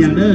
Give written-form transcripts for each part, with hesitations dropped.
อย่างเด้อ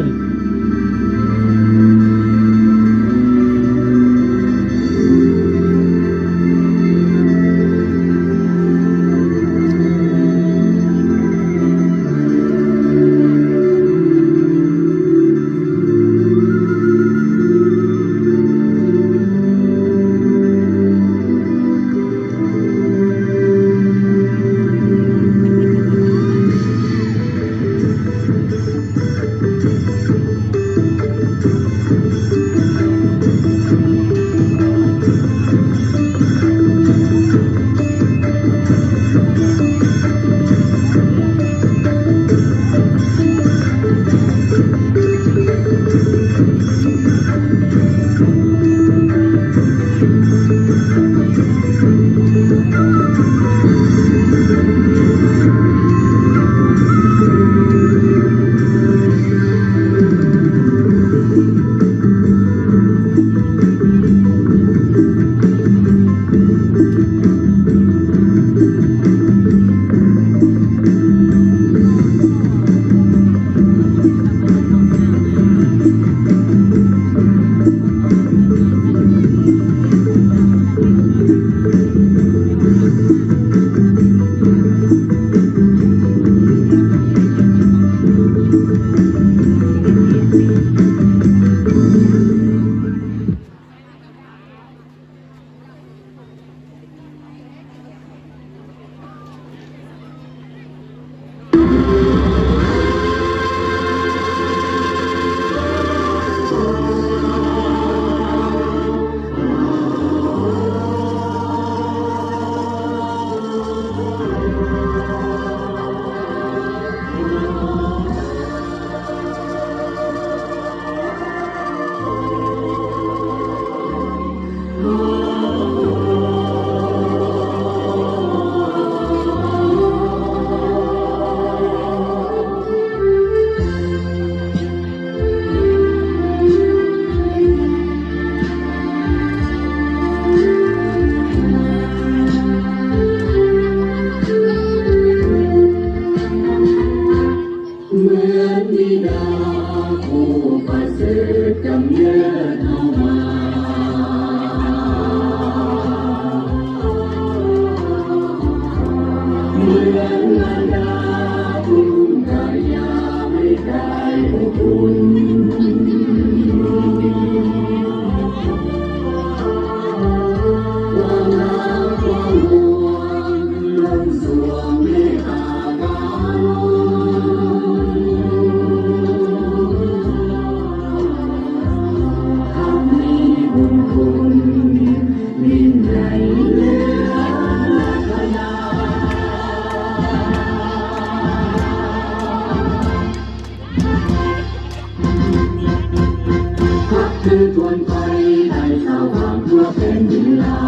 คือทวนไทยได้สาวทางทั่วแผ่นดินลา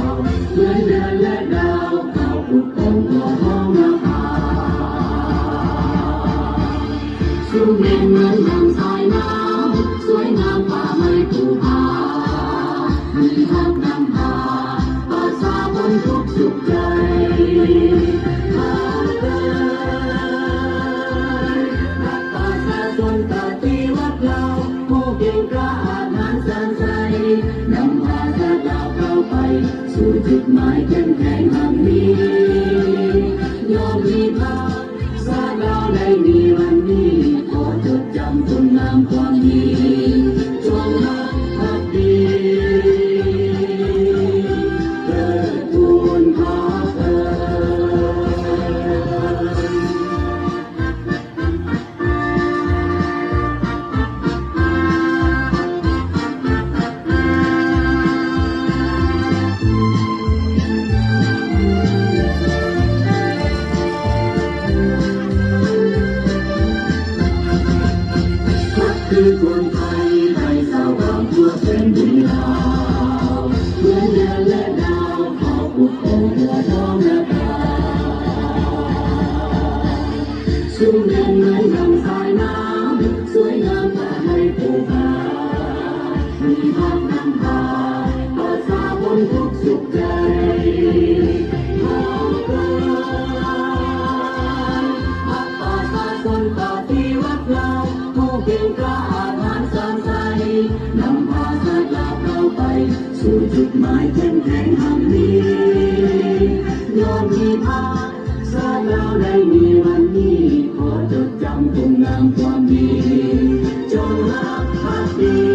วเพื่อเดือนและดาวเข้าปุกองตัวท้องนาคาสูงเด่นเหมือนดังสายน้ำสวยงามป่าไม้ภูผามีทักนำพาภาษาบนทุกสุขใจสู่จุดหมายเข้มแข็งหันนี้ยอมมีพาสาเราได้มีวันนี้ขอจดจำคุณงามความดีจงรักภักดีเกิดทูลขอเอ่คือคนไทยได้สาวงามทั่วแผ่นดินลาวเพื่อเดือนและดาวขอปุกองหัวท้องนาคาสูงเด่นเหมือนดังสายน้ำสวยงามกว่าไม้ภูผามีภาพนำพาภาษาบนทุกสุขใจขอเกิดภาษาชนต่อที่วัดเรา เก่งกล้าอาถรรพ์สร้างสรรค์นำพาชาติลาเราไปสู่จุดหมายเข้มแข็งหันนี้ยอมมีภาคชาติเราได้มีวันนี้ขอจดจำคุณงามความดีจงรักภักดี